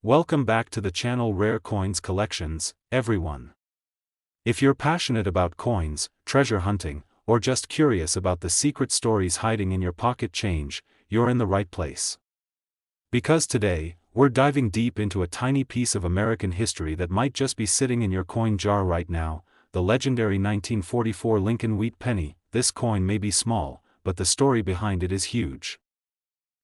Welcome back to the channel Rare Coins Collections, everyone. If you're passionate about coins, treasure hunting, or just curious about the secret stories hiding in your pocket change, you're in the right place. Because today, we're diving deep into a tiny piece of American history that might just be sitting in your coin jar right now, the legendary 1944 Lincoln Wheat Penny. This coin may be small, but the story behind it is huge.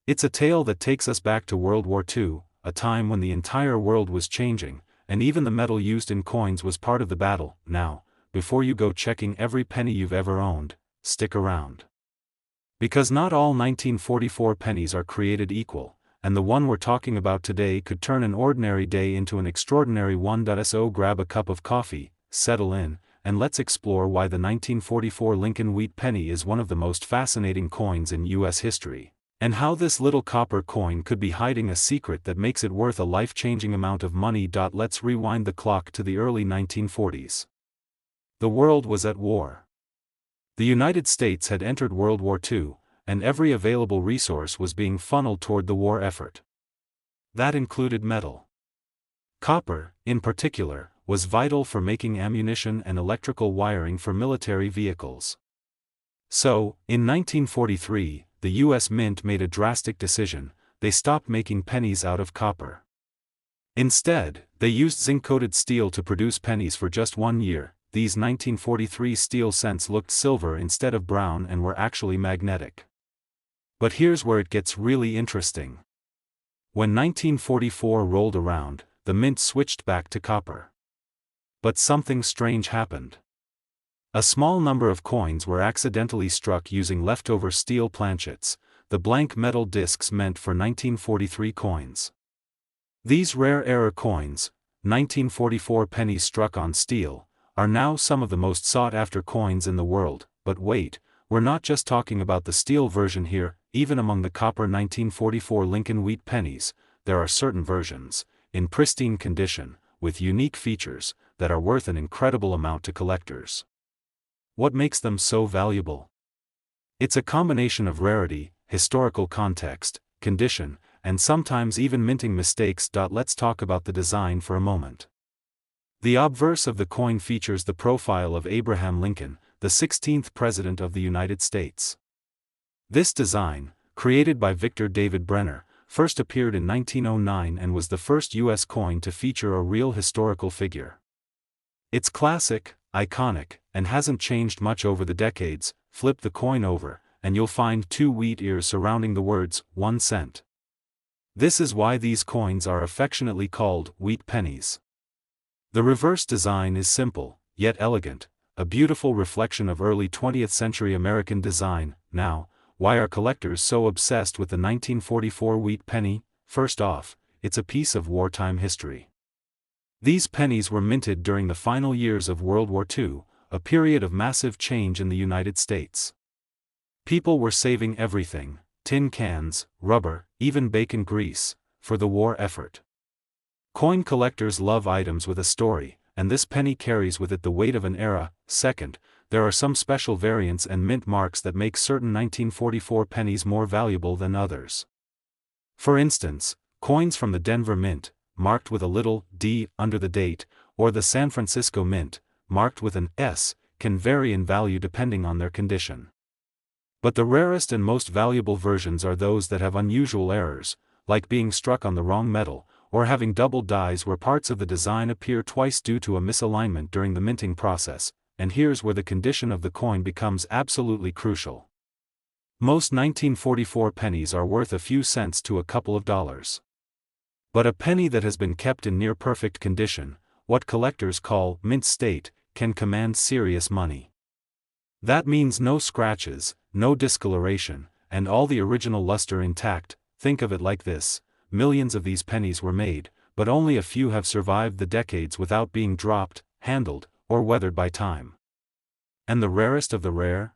It's a tale that takes us back to World War II, a time when the entire world was changing, and even the metal used in coins was part of the battle. Now, before you go checking every penny you've ever owned, stick around. Because not all 1944 pennies are created equal, and the one we're talking about today could turn an ordinary day into an extraordinary one. So grab a cup of coffee, settle in, and let's explore why the 1944 Lincoln Wheat Penny is one of the most fascinating coins in U.S. history, and how this little copper coin could be hiding a secret that makes it worth a life-changing amount of money. Let's rewind the clock to the early 1940s. The world was at war. The United States had entered World War II, and every available resource was being funneled toward the war effort. That included metal. Copper, in particular, was vital for making ammunition and electrical wiring for military vehicles. So, in 1943, the U.S. Mint made a drastic decision. They stopped making pennies out of copper. Instead, they used zinc-coated steel to produce pennies for just 1 year. These 1943 steel cents looked silver instead of brown and were actually magnetic. But here's where it gets really interesting. When 1944 rolled around, the mint switched back to copper. But something strange happened. A small number of coins were accidentally struck using leftover steel planchets, the blank metal discs meant for 1943 coins. These rare error coins, 1944 pennies struck on steel, are now some of the most sought-after coins in the world. But wait, we're not just talking about the steel version here. Even among the copper 1944 Lincoln Wheat pennies, there are certain versions, in pristine condition, with unique features, that are worth an incredible amount to collectors. What makes them so valuable? It's a combination of rarity, historical context, condition, and sometimes even minting mistakes. Let's talk about the design for a moment. The obverse of the coin features the profile of Abraham Lincoln, the 16th President of the United States. This design, created by Victor David Brenner, first appeared in 1909 and was the first U.S. coin to feature a real historical figure. It's classic, iconic, and hasn't changed much over the decades. Flip the coin over, and you'll find 2 wheat ears surrounding the words, 1 cent. This is why these coins are affectionately called wheat pennies. The reverse design is simple, yet elegant, a beautiful reflection of early 20th century American design. Now, why are collectors so obsessed with the 1944 wheat penny? First off, it's a piece of wartime history. These pennies were minted during the final years of World War II, a period of massive change in the United States. People were saving everything, tin cans, rubber, even bacon grease, for the war effort. Coin collectors love items with a story, and this penny carries with it the weight of an era. Second, there are some special variants and mint marks that make certain 1944 pennies more valuable than others. For instance, coins from the Denver Mint, marked with a little D under the date, or the San Francisco Mint, marked with an S, can vary in value depending on their condition. But the rarest and most valuable versions are those that have unusual errors, like being struck on the wrong metal, or having double dies where parts of the design appear twice due to a misalignment during the minting process. And here's where the condition of the coin becomes absolutely crucial. Most 1944 pennies are worth a few cents to a couple of dollars. But a penny that has been kept in near-perfect condition, what collectors call mint state, can command serious money. That means no scratches, no discoloration, and all the original luster intact. Think of it like this: millions of these pennies were made, but only a few have survived the decades without being dropped, handled, or weathered by time. And the rarest of the rare?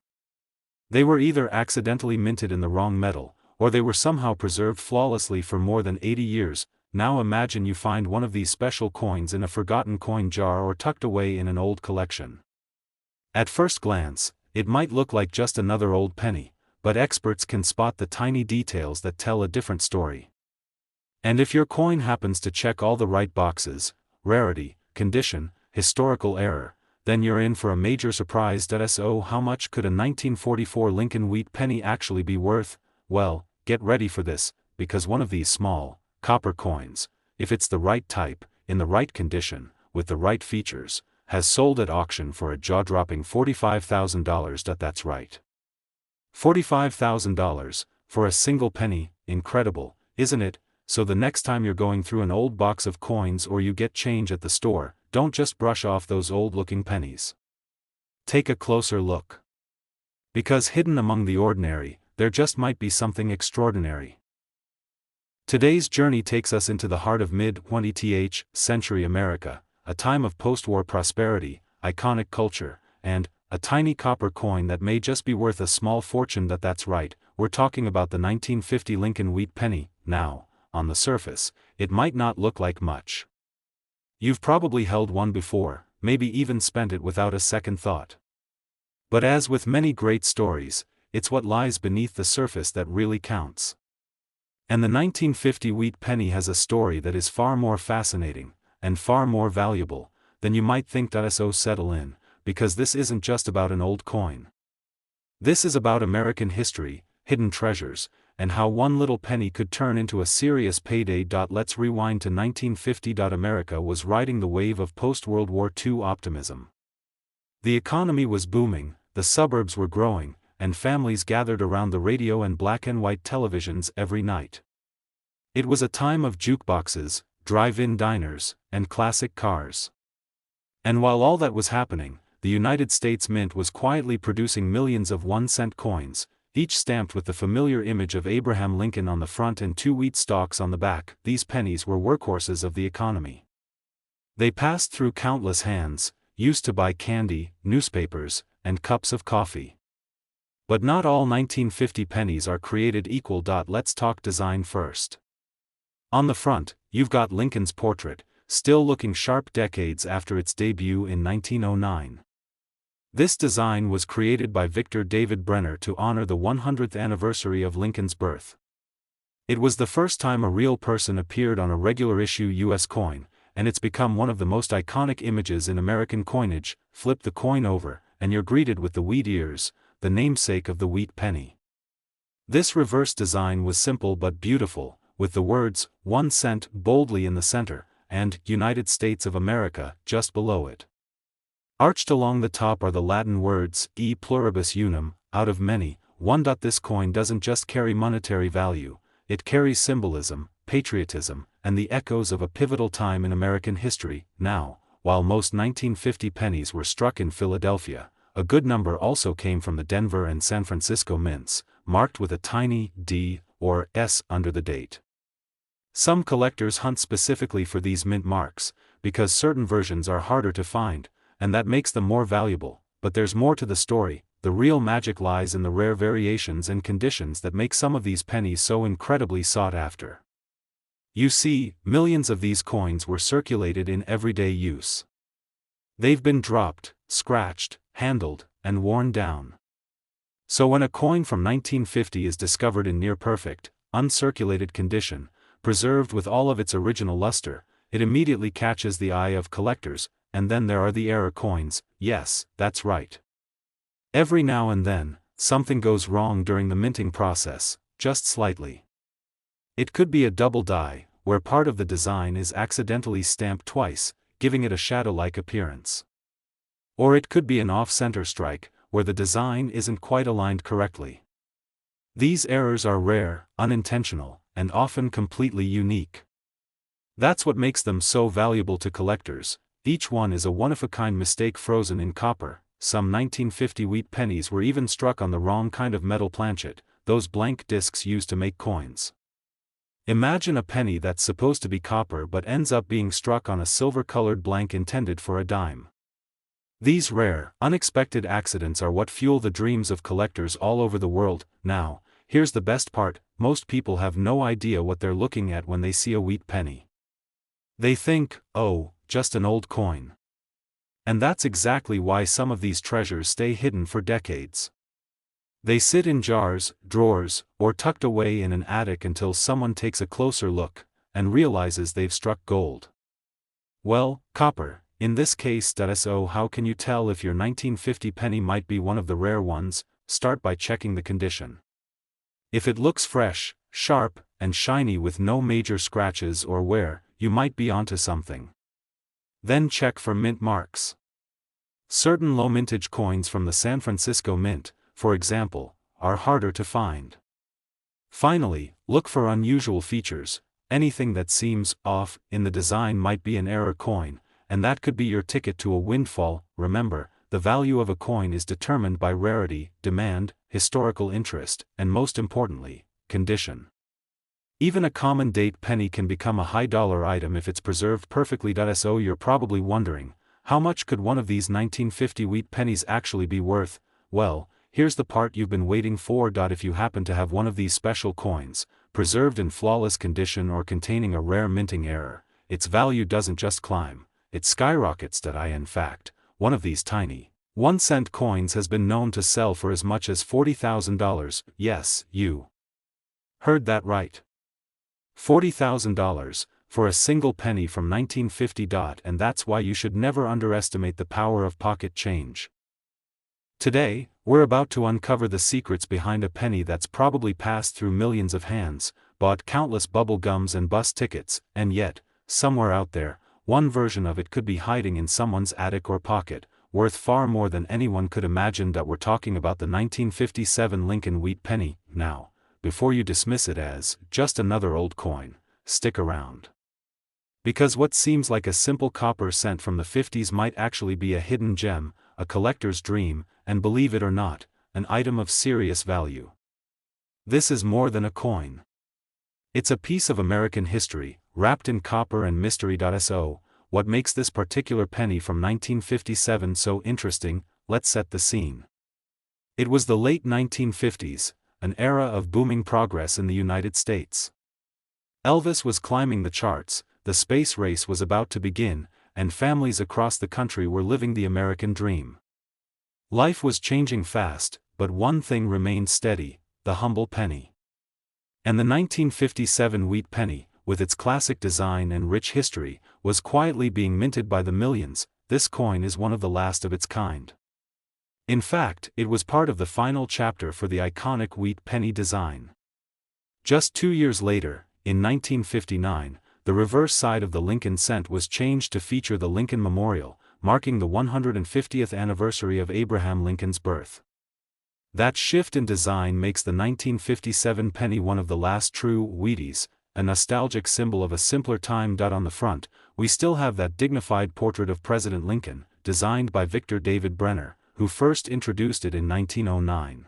They were either accidentally minted in the wrong metal, or they were somehow preserved flawlessly for more than 80 years. Now imagine you find one of these special coins in a forgotten coin jar or tucked away in an old collection. At first glance, it might look like just another old penny, but experts can spot the tiny details that tell a different story. And if your coin happens to check all the right boxes, rarity, condition, historical error, then you're in for a major surprise. So how much could a 1944 Lincoln wheat penny actually be worth? Well, get ready for this, because one of these small, copper coins, if it's the right type, in the right condition, with the right features, has sold at auction for a jaw-dropping $45,000. That's right. $45,000, for a single penny. Incredible, isn't it? So the next time you're going through an old box of coins or you get change at the store, don't just brush off those old-looking pennies. Take a closer look. Because hidden among the ordinary, there just might be something extraordinary. Today's journey takes us into the heart of mid-20th century America, a time of post-war prosperity, iconic culture, and a tiny copper coin that may just be worth a small fortune. That's right, we're talking about the 1950 Lincoln wheat penny. Now, on the surface, it might not look like much. You've probably held one before, maybe even spent it without a second thought. But as with many great stories, it's what lies beneath the surface that really counts. And the 1950 wheat penny has a story that is far more fascinating, and far more valuable, than you might think. So settle in, because this isn't just about an old coin. This is about American history, hidden treasures, and how one little penny could turn into a serious payday. Let's rewind to 1950. America was riding the wave of post-World War II optimism. The economy was booming, the suburbs were growing, and families gathered around the radio and black and white televisions every night. It was a time of jukeboxes, drive-in diners, and classic cars. And while all that was happening, the United States Mint was quietly producing millions of 1-cent coins, each stamped with the familiar image of Abraham Lincoln on the front and 2 wheat stalks on the back. These pennies were workhorses of the economy. They passed through countless hands, used to buy candy, newspapers, and cups of coffee. But not all 1950 pennies are created equal. Let's talk design first. On the front, you've got Lincoln's portrait, still looking sharp decades after its debut in 1909. This design was created by Victor David Brenner to honor the 100th anniversary of Lincoln's birth. It was the first time a real person appeared on a regular issue U.S. coin, and it's become one of the most iconic images in American coinage. Flip the coin over, and you're greeted with the wheat ears, the namesake of the wheat penny. This reverse design was simple but beautiful, with the words, 1 cent boldly in the center, and United States of America just below it. Arched along the top are the Latin words, e pluribus unum, out of many, one. This coin doesn't just carry monetary value, it carries symbolism, patriotism, and the echoes of a pivotal time in American history. Now, while most 1950 pennies were struck in Philadelphia, a good number also came from the Denver and San Francisco mints, marked with a tiny D or S under the date. Some collectors hunt specifically for these mint marks, because certain versions are harder to find, and that makes them more valuable. But there's more to the story. The real magic lies in the rare variations and conditions that make some of these pennies so incredibly sought after. You see, millions of these coins were circulated in everyday use. They've been dropped, scratched, handled, and worn down. So when a coin from 1950 is discovered in near-perfect, uncirculated condition, preserved with all of its original luster, it immediately catches the eye of collectors. And then there are the error coins. Yes, that's right. Every now and then, something goes wrong during the minting process, just slightly. It could be a double die, where part of the design is accidentally stamped twice, giving it a shadow-like appearance. Or it could be an off-center strike, where the design isn't quite aligned correctly. These errors are rare, unintentional, and often completely unique. That's what makes them so valuable to collectors. Each one is a one-of-a-kind mistake frozen in copper. Some 1950 wheat pennies were even struck on the wrong kind of metal planchet, those blank discs used to make coins. Imagine a penny that's supposed to be copper but ends up being struck on a silver-colored blank intended for a dime. These rare, unexpected accidents are what fuel the dreams of collectors all over the world. Now, here's the best part: most people have no idea what they're looking at when they see a wheat penny. They think, oh, just an old coin. And that's exactly why some of these treasures stay hidden for decades. They sit in jars, drawers, or tucked away in an attic until someone takes a closer look, and realizes they've struck gold. Well, copper, in this case. So how can you tell if your 1950 penny might be one of the rare ones? Start by checking the condition. If it looks fresh, sharp, and shiny with no major scratches or wear, you might be onto something. Then check for mint marks. Certain low mintage coins from the San Francisco Mint, for example, are harder to find. Finally, look for unusual features. Anything that seems off in the design might be an error coin, and that could be your ticket to a windfall. Remember, the value of a coin is determined by rarity, demand, historical interest, and most importantly, condition. Even a common date penny can become a high-dollar item if it's preserved perfectly. So you're probably wondering, how much could one of these 1950 wheat pennies actually be worth? Well, here's the part you've been waiting for. If you happen to have one of these special coins, preserved in flawless condition or containing a rare minting error, its value doesn't just climb, it skyrockets. In fact, one of these tiny 1-cent coins has been known to sell for as much as $40,000. Yes, you heard that right. $40,000 for a single penny from 1950. And that's why you should never underestimate the power of pocket change. Today, we're about to uncover the secrets behind a penny that's probably passed through millions of hands, bought countless bubble gums and bus tickets, and yet, somewhere out there, one version of it could be hiding in someone's attic or pocket, worth far more than anyone could imagine. We're talking about the 1957 Lincoln wheat penny. Now, before you dismiss it as just another old coin, stick around. Because what seems like a simple copper cent from the 50s might actually be a hidden gem, a collector's dream, and believe it or not, an item of serious value. This is more than a coin. It's a piece of American history, wrapped in copper and mystery. So, what makes this particular penny from 1957 so interesting? Let's set the scene. It was the late 1950s, an era of booming progress in the United States. Elvis was climbing the charts, the space race was about to begin, and families across the country were living the American dream. Life was changing fast, but one thing remained steady: the humble penny. And the 1957 wheat penny, with its classic design and rich history, was quietly being minted by the millions. This coin is one of the last of its kind. In fact, it was part of the final chapter for the iconic wheat penny design. Just 2 years later, in 1959, the reverse side of the Lincoln cent was changed to feature the Lincoln Memorial, marking the 150th anniversary of Abraham Lincoln's birth. That shift in design makes the 1957 penny one of the last true Wheaties, a nostalgic symbol of a simpler time. On the front, we still have that dignified portrait of President Lincoln, designed by Victor David Brenner, who first introduced it in 1909.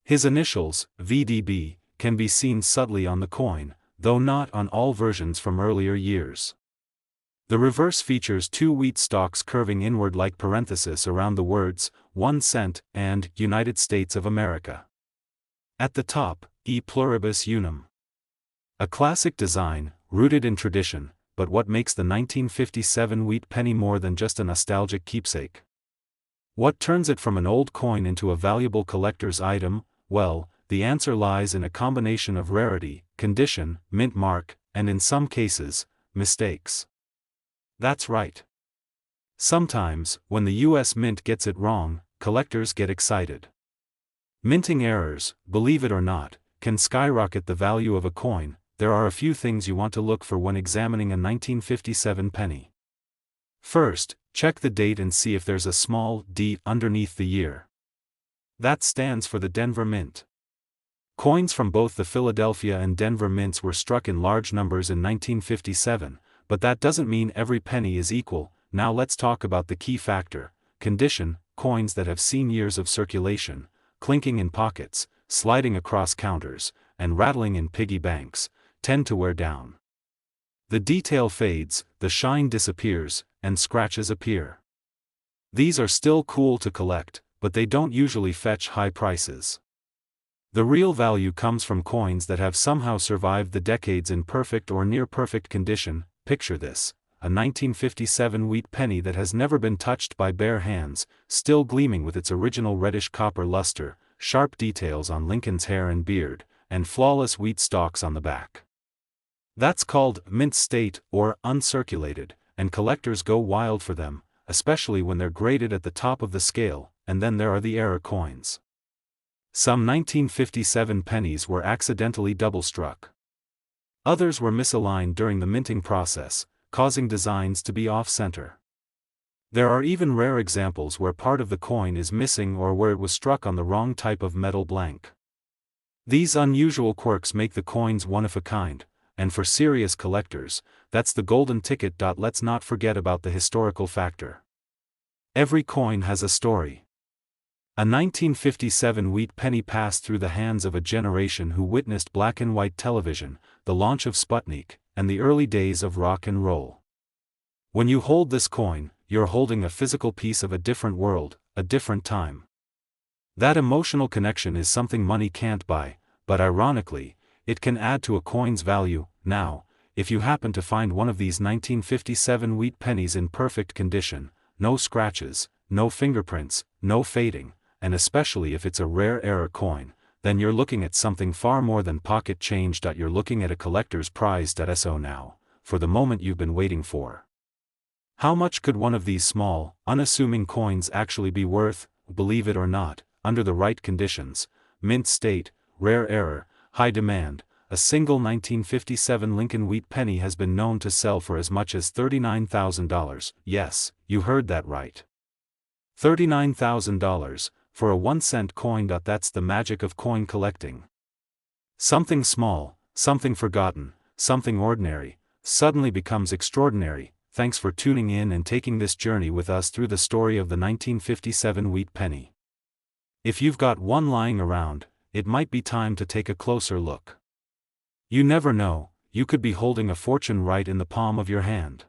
His initials, VDB, can be seen subtly on the coin, though not on all versions from earlier years. The reverse features 2 wheat stalks curving inward like parentheses around the words, 1 cent, and United States of America. At the top, E pluribus unum. A classic design, rooted in tradition, but what makes the 1957 wheat penny more than just a nostalgic keepsake? What turns it from an old coin into a valuable collector's item? Well, the answer lies in a combination of rarity, condition, mint mark, and in some cases, mistakes. That's right. Sometimes, when the US Mint gets it wrong, collectors get excited. Minting errors, believe it or not, can skyrocket the value of a coin. There are a few things you want to look for when examining a 1957 penny. First, check the date and see if there's a small D underneath the year. That stands for the Denver Mint. Coins from both the Philadelphia and Denver mints were struck in large numbers in 1957, but that doesn't mean every penny is equal. Now let's talk about the key factor: condition. Coins that have seen years of circulation, clinking in pockets, sliding across counters, and rattling in piggy banks, tend to wear down. The detail fades, the shine disappears, and scratches appear. These are still cool to collect, but they don't usually fetch high prices. The real value comes from coins that have somehow survived the decades in perfect or near-perfect condition. Picture this: a 1957 wheat penny that has never been touched by bare hands, still gleaming with its original reddish copper luster, sharp details on Lincoln's hair and beard, and flawless wheat stalks on the back. That's called mint state or uncirculated, and collectors go wild for them, especially when they're graded at the top of the scale. And then there are the error coins. Some 1957 pennies were accidentally double-struck. Others were misaligned during the minting process, causing designs to be off-center. There are even rare examples where part of the coin is missing or where it was struck on the wrong type of metal blank. These unusual quirks make the coins one of a kind, and for serious collectors, that's the golden ticket. Let's not forget about the historical factor. Every coin has a story. A 1957 wheat penny passed through the hands of a generation who witnessed black and white television, the launch of Sputnik, and the early days of rock and roll. When you hold this coin, you're holding a physical piece of a different world, a different time. That emotional connection is something money can't buy, but ironically, it can add to a coin's value. Now, if you happen to find one of these 1957 wheat pennies in perfect condition, no scratches, no fingerprints, no fading, and especially if it's a rare error coin, then you're looking at something far more than pocket change. You're looking at a collector's prize. So now, for the moment you've been waiting for. How much could one of these small, unassuming coins actually be worth? Believe it or not, under the right conditions, mint state, rare error, high demand, a single 1957 Lincoln wheat penny has been known to sell for as much as $39,000. Yes, you heard that right. $39,000. For a 1-cent coin. That's the magic of coin collecting. Something small, something forgotten, something ordinary, suddenly becomes extraordinary. Thanks for tuning in and taking this journey with us through the story of the 1957 wheat penny. If you've got one lying around, it might be time to take a closer look. You never know, you could be holding a fortune right in the palm of your hand.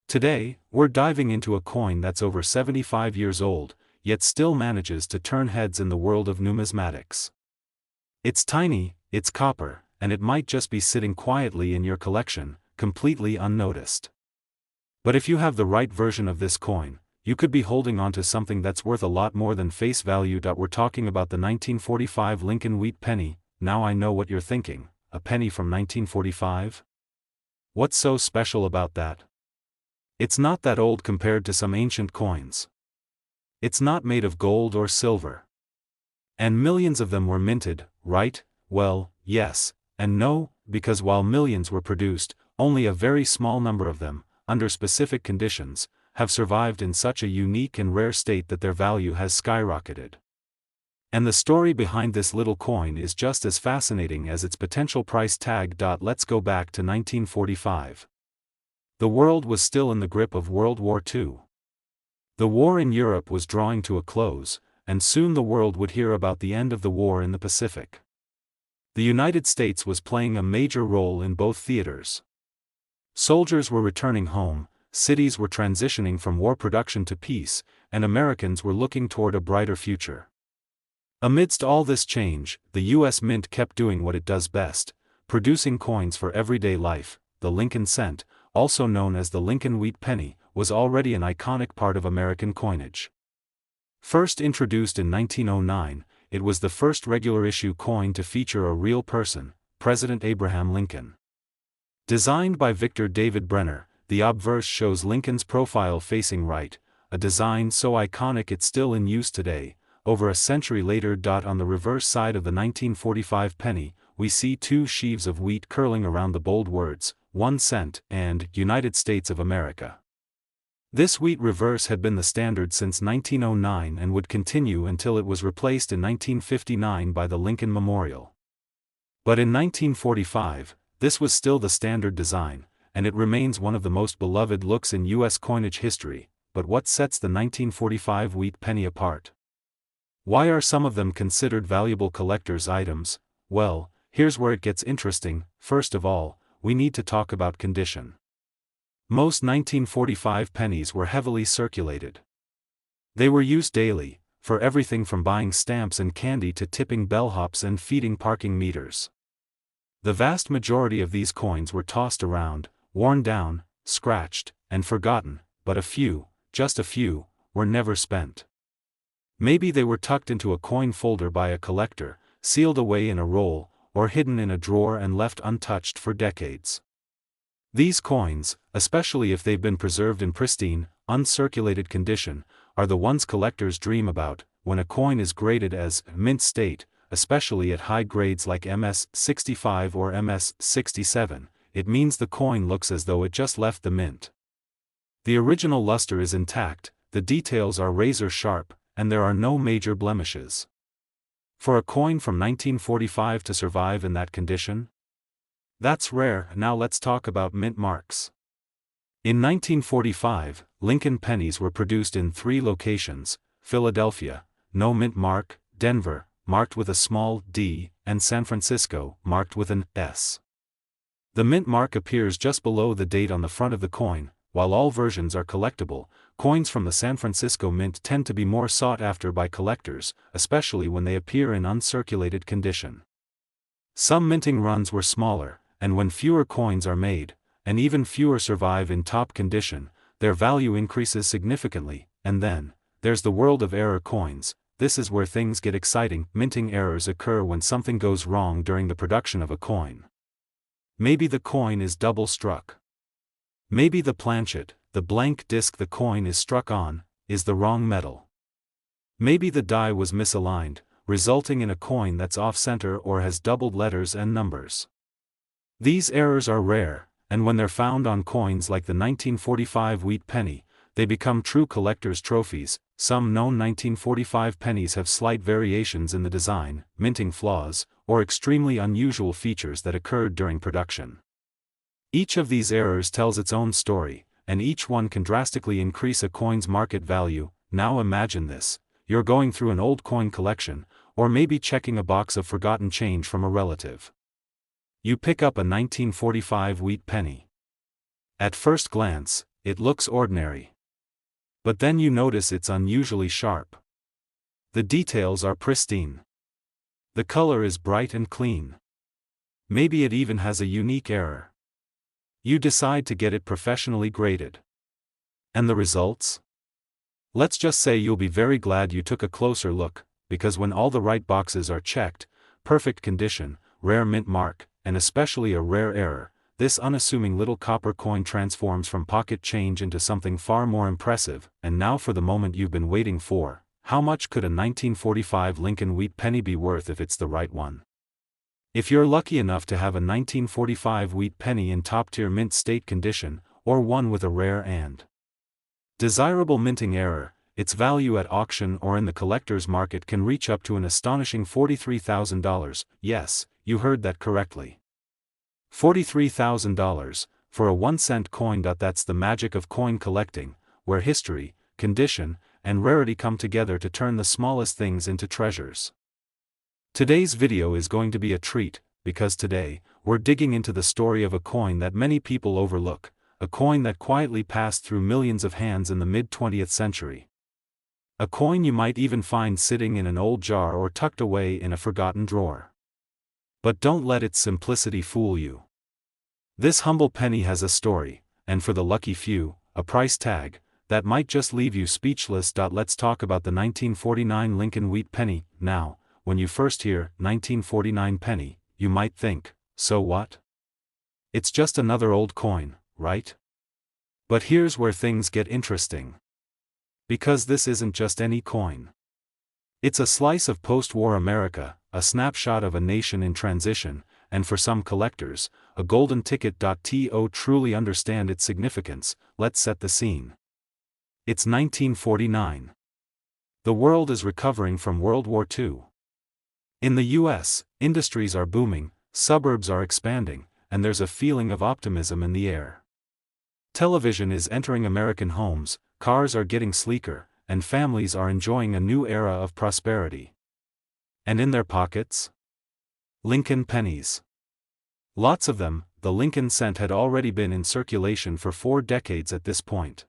Today, we're diving into a coin that's over 75 years old, yet still manages to turn heads in the world of numismatics. It's tiny, it's copper, and it might just be sitting quietly in your collection, completely unnoticed. But if you have the right version of this coin, you could be holding onto something that's worth a lot more than face value. We're talking about the 1945 Lincoln wheat penny. Now I know what you're thinking, a penny from 1945? What's so special about that? It's not that old compared to some ancient coins. It's not made of gold or silver. And millions of them were minted, right? Well, yes, and no, because while millions were produced, only a very small number of them, under specific conditions, have survived in such a unique and rare state that their value has skyrocketed. And the story behind this little coin is just as fascinating as its potential price tag. Let's go back to 1945. The world was still in the grip of World War II. The war in Europe was drawing to a close, and soon the world would hear about the end of the war in the Pacific. The United States was playing a major role in both theaters. Soldiers were returning home, cities were transitioning from war production to peace, and Americans were looking toward a brighter future. Amidst all this change, the U.S. Mint kept doing what it does best, producing coins for everyday life. The Lincoln cent, also known as the Lincoln wheat penny, was already an iconic part of American coinage. First introduced in 1909, it was the first regular-issue coin to feature a real person, President Abraham Lincoln. Designed by Victor David Brenner, the obverse shows Lincoln's profile facing right, a design so iconic it's still in use today. Over a century later. On the reverse side of the 1945 penny, we see two sheaves of wheat curling around the bold words, 1 cent, and United States of America. This wheat reverse had been the standard since 1909 and would continue until it was replaced in 1959 by the Lincoln Memorial. But in 1945, this was still the standard design, and it remains one of the most beloved looks in U.S. coinage history. But what sets the 1945 wheat penny apart? Why are some of them considered valuable collector's items? Well, here's where it gets interesting. First of all, we need to talk about condition. Most 1945 pennies were heavily circulated. They were used daily, for everything from buying stamps and candy to tipping bellhops and feeding parking meters. The vast majority of these coins were tossed around, worn down, scratched, and forgotten, but a few, just a few, were never spent. Maybe they were tucked into a coin folder by a collector, sealed away in a roll, or hidden in a drawer and left untouched for decades. These coins, especially if they've been preserved in pristine, uncirculated condition, are the ones collectors dream about. When a coin is graded as mint state, especially at high grades like MS-65 or MS-67, it means the coin looks as though it just left the mint. The original luster is intact, the details are razor sharp, and there are no major blemishes. For a coin from 1945 to survive in that condition? That's rare. Now let's talk about mint marks. In 1945, Lincoln pennies were produced in 3 locations: Philadelphia, no mint mark; Denver, marked with a small d; and San Francisco, marked with an S. The mint mark appears just below the date on the front of the coin. While all versions are collectible, coins from the San Francisco Mint tend to be more sought after by collectors, especially when they appear in uncirculated condition. Some minting runs were smaller, and when fewer coins are made, and even fewer survive in top condition, their value increases significantly. And then, there's the world of error coins. This is where things get exciting. Minting errors occur when something goes wrong during the production of a coin. Maybe the coin is double struck. Maybe the planchet, the blank disc the coin is struck on, is the wrong metal. Maybe the die was misaligned, resulting in a coin that's off-center or has doubled letters and numbers. These errors are rare, and when they're found on coins like the 1945 wheat penny, they become true collector's trophies. Some known 1945 pennies have slight variations in the design, minting flaws, or extremely unusual features that occurred during production. Each of these errors tells its own story, and each one can drastically increase a coin's market value. Now imagine this: you're going through an old coin collection, or maybe checking a box of forgotten change from a relative. You pick up a 1945 wheat penny. At first glance, it looks ordinary. But then you notice it's unusually sharp. The details are pristine. The color is bright and clean. Maybe it even has a unique error. You decide to get it professionally graded. And the results? Let's just say you'll be very glad you took a closer look, because when all the right boxes are checked, perfect condition, rare mint mark, and especially a rare error, this unassuming little copper coin transforms from pocket change into something far more impressive. And now for the moment you've been waiting for: how much could a 1945 Lincoln wheat penny be worth if it's the right one? If you're lucky enough to have a 1945 wheat penny in top-tier mint state condition, or one with a rare and desirable minting error, its value at auction or in the collector's market can reach up to an astonishing $43,000. Yes, you heard that correctly. $43,000, for a 1-cent coin. That's the magic of coin collecting, where history, condition, and rarity come together to turn the smallest things into treasures. Today's video is going to be a treat, because today, we're digging into the story of a coin that many people overlook, a coin that quietly passed through millions of hands in the mid-20th century. A coin you might even find sitting in an old jar or tucked away in a forgotten drawer. But don't let its simplicity fool you. This humble penny has a story, and for the lucky few, a price tag that might just leave you speechless. Let's talk about the 1949 Lincoln wheat penny. Now, when you first hear 1949 penny, you might think, so what? It's just another old coin, right? But here's where things get interesting. Because this isn't just any coin. It's a slice of post-war America, a snapshot of a nation in transition, and for some collectors, a golden ticket. To truly understand its significance, let's set the scene. It's 1949. The world is recovering from World War II. In the US, industries are booming, suburbs are expanding, and there's a feeling of optimism in the air. Television is entering American homes, cars are getting sleeker, and families are enjoying a new era of prosperity. And in their pockets? Lincoln pennies. Lots of them. The Lincoln cent had already been in circulation for 4 decades at this point.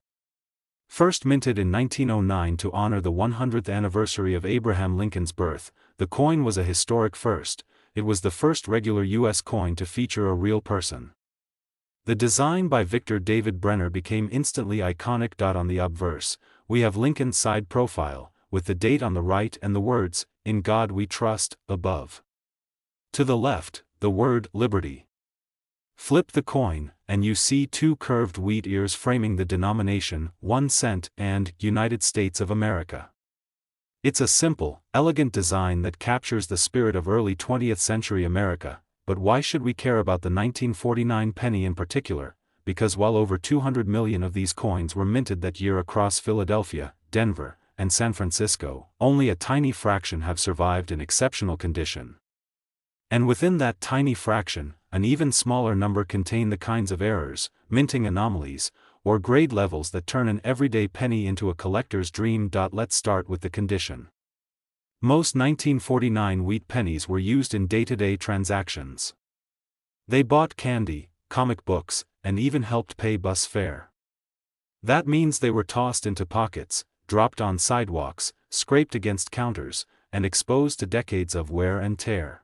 First minted in 1909 to honor the 100th anniversary of Abraham Lincoln's birth, the coin was a historic first. It was the first regular U.S. coin to feature a real person. The design by Victor David Brenner became instantly iconic. On the obverse, we have Lincoln's side profile, with the date on the right and the words, "In God We Trust," above. To the left, the word Liberty. Flip the coin, and you see two curved wheat ears framing the denomination 1 cent and United States of America. It's a simple, elegant design that captures the spirit of early 20th century America, but why should we care about the 1949 penny in particular? Because while over 200 million of these coins were minted that year across Philadelphia, Denver, and San Francisco, only a tiny fraction have survived in exceptional condition. And within that tiny fraction, an even smaller number contain the kinds of errors, minting anomalies, or grade levels that turn an everyday penny into a collector's dream. Let's start with the condition. Most 1949 wheat pennies were used in day-to-day transactions. They bought candy, comic books, and even helped pay bus fare. That means they were tossed into pockets, dropped on sidewalks, scraped against counters, and exposed to decades of wear and tear.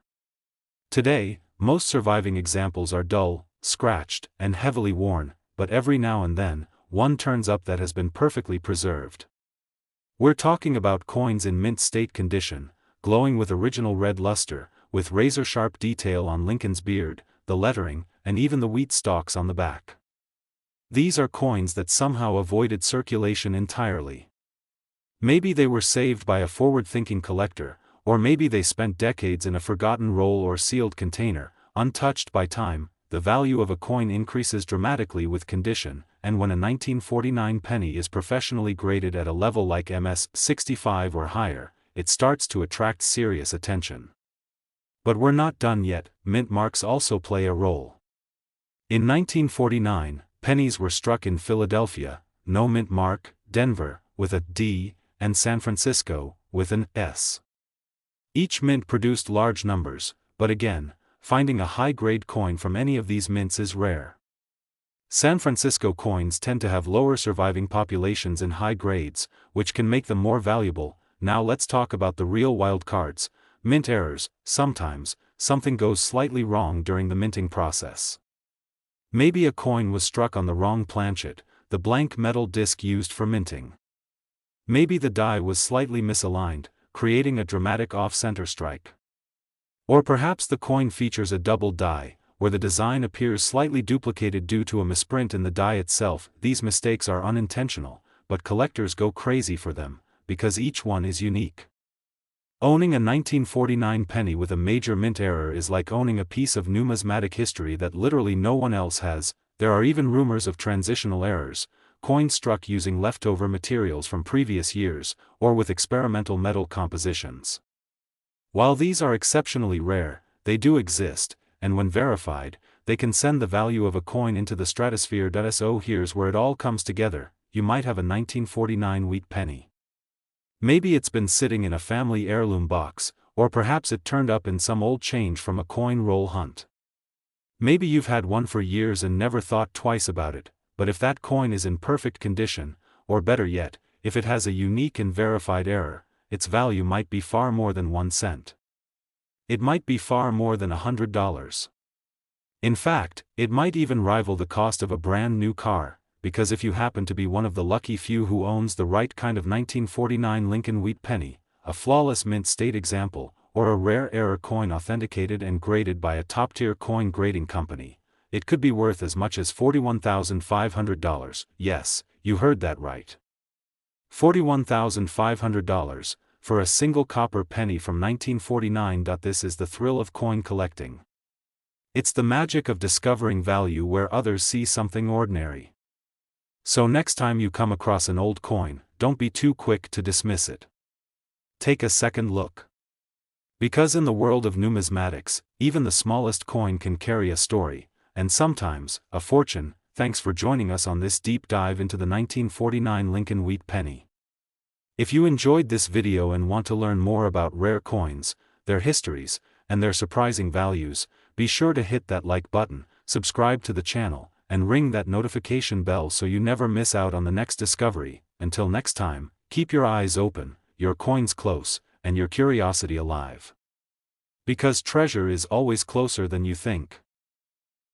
Today, most surviving examples are dull, scratched, and heavily worn, but every now and then, one turns up that has been perfectly preserved. We're talking about coins in mint state condition, glowing with original red luster, with razor-sharp detail on Lincoln's beard, the lettering, and even the wheat stalks on the back. These are coins that somehow avoided circulation entirely. Maybe they were saved by a forward-thinking collector, or maybe they spent decades in a forgotten roll or sealed container, untouched by time. The value of a coin increases dramatically with condition, and when a 1949 penny is professionally graded at a level like MS 65 or higher, it starts to attract serious attention. But we're not done yet. Mint marks also play a role. In 1949, pennies were struck in Philadelphia, no mint mark, Denver, with a D, and San Francisco, with an S. Each mint produced large numbers, but again, finding a high-grade coin from any of these mints is rare. San Francisco coins tend to have lower surviving populations in high grades, which can make them more valuable. Now let's talk about the real wild cards, mint errors. Sometimes, something goes slightly wrong during the minting process. Maybe a coin was struck on the wrong planchet, the blank metal disc used for minting. Maybe the die was slightly misaligned, creating a dramatic off-center strike. Or perhaps the coin features a double die, where the design appears slightly duplicated due to a misprint in the die itself. These mistakes are unintentional, but collectors go crazy for them, because each one is unique. Owning a 1949 penny with a major mint error is like owning a piece of numismatic history that literally no one else has. There are even rumors of transitional errors, coins struck using leftover materials from previous years, or with experimental metal compositions. While these are exceptionally rare, they do exist, and when verified, they can send the value of a coin into the stratosphere. So here's where it all comes together. You might have a 1949 wheat penny. Maybe it's been sitting in a family heirloom box, or perhaps it turned up in some old change from a coin roll hunt. Maybe you've had one for years and never thought twice about it, but if that coin is in perfect condition, or better yet, if it has a unique and verified error, its value might be far more than 1 cent. It might be far more than $100. In fact, it might even rival the cost of a brand new car, because if you happen to be one of the lucky few who owns the right kind of 1949 Lincoln wheat penny, a flawless mint state example, or a rare error coin authenticated and graded by a top-tier coin grading company, it could be worth as much as $41,500. Yes, you heard that right. $41,500, for a single copper penny from 1949. This is the thrill of coin collecting. It's the magic of discovering value where others see something ordinary. So next time you come across an old coin, don't be too quick to dismiss it. Take a second look. Because in the world of numismatics, even the smallest coin can carry a story, and sometimes, a fortune. Thanks for joining us on this deep dive into the 1949 Lincoln wheat penny. If you enjoyed this video and want to learn more about rare coins, their histories, and their surprising values, be sure to hit that like button, subscribe to the channel, and ring that notification bell so you never miss out on the next discovery. Until next time, keep your eyes open, your coins close, and your curiosity alive. Because treasure is always closer than you think.